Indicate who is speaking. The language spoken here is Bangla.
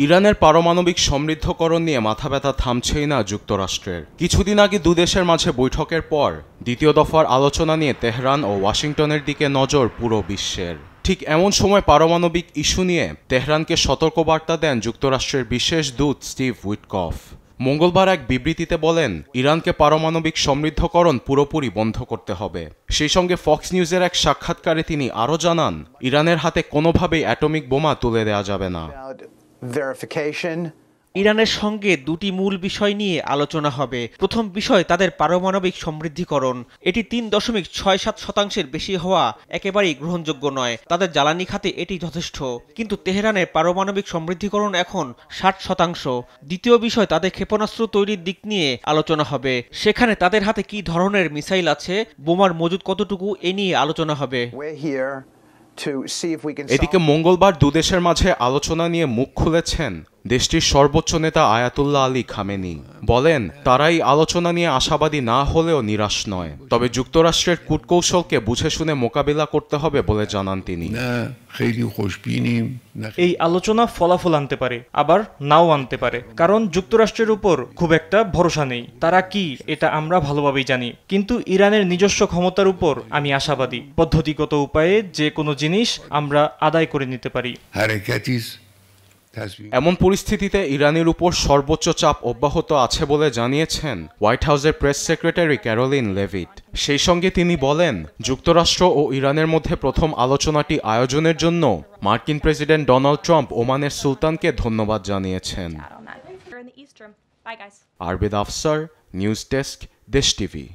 Speaker 1: ইরানের পারমাণবিক সমৃদ্ধকরণ নিয়ে মাথাব্যথা থামছেই না যুক্তরাষ্ট্রের। কিছুদিন আগে দুদেশের মাঝে বৈঠকের পর দ্বিতীয় দফার আলোচনা নিয়ে তেহরান ও ওয়াশিংটনের দিকে নজর পুরো বিশ্বের। ঠিক এমন সময় পারমাণবিক ইস্যু নিয়ে তেহরানকে সতর্কবার্তা দেন যুক্তরাষ্ট্রের বিশেষ দূত স্টিভ উইটকফ। মঙ্গলবার এক বিবৃতিতে বলেন, ইরানকে পারমাণবিক সমৃদ্ধকরণ পুরোপুরি বন্ধ করতে হবে। সেই সঙ্গে ফক্স নিউজের এক সাক্ষাৎকারে তিনি আরও জানান, ইরানের হাতে কোনোভাবেই অ্যাটমিক বোমা তুলে দেওয়া যাবে না।
Speaker 2: ইরানের সঙ্গে দুটি মূল বিষয় নিয়ে আলোচনা হবে। প্রথম বিষয় তাদের পারমাণবিক সমৃদ্ধিকরণ। এটি ৩.67% বেশি হওয়া একেবারেই গ্রহণযোগ্য নয়। তাদের জ্বালানি খাতে এটি যথেষ্ট, কিন্তু তেহরানের পারমাণবিক সমৃদ্ধিকরণ এখন 60%। দ্বিতীয় বিষয় তাদের ক্ষেপণাস্ত্র তৈরির দিক নিয়ে আলোচনা হবে। সেখানে তাদের হাতে কী ধরনের মিসাইল আছে, বোমার মজুদ কতটুকু, এ নিয়ে আলোচনা হবে।
Speaker 1: এদিকে মঙ্গলবার দুদেশের মাঝে আলোচনা নিয়ে মুখ খুলেছেন দেশটির সর্বোচ্চ নেতা আয়াতুল্লাহ আলী খামেনি। বলেন, তারাই আলোচনা নিয়ে আশাবাদী না হলেও নিরাশ নয়, তবে যুক্তরাষ্ট্রের কূটকৌশলকে বুঝে শুনে মোকাবিলা করতে হবে বলে জানান তিনি।
Speaker 3: এই আলোচনা ফলাফল আনতে পারে, আবার নাও আনতে পারে, কারণ যুক্তরাষ্ট্রের উপর খুব একটা ভরসা নেই। তারা কি এটা আমরা ভালোভাবেই জানি, কিন্তু ইরানের নিজস্ব ক্ষমতার উপর আমি আশাবাদী। পদ্ধতিগত উপায়ে যে কোনো জিনিস আমরা আদায় করে নিতে পারি।
Speaker 1: এমন পরিস্থিতিতে ইরানের উপর সর্বোচ্চ চাপ অব্যাহত আছে বলে জানিয়েছেন হোয়াইট হাউসের প্রেস সেক্রেটারি ক্যারোলিন লেভিট। সেই সঙ্গে তিনি বলেন, যুক্তরাষ্ট্র ও ইরানের মধ্যে প্রথম আলোচনাটি আয়োজনের জন্য মার্কিন প্রেসিডেন্ট ডোনাল্ড ট্রাম্প ওমানের সুলতানকে ধন্যবাদ জানিয়েছেন। আরবেদ আফসার, নিউজ ডেস্ক, দেশ টিভি।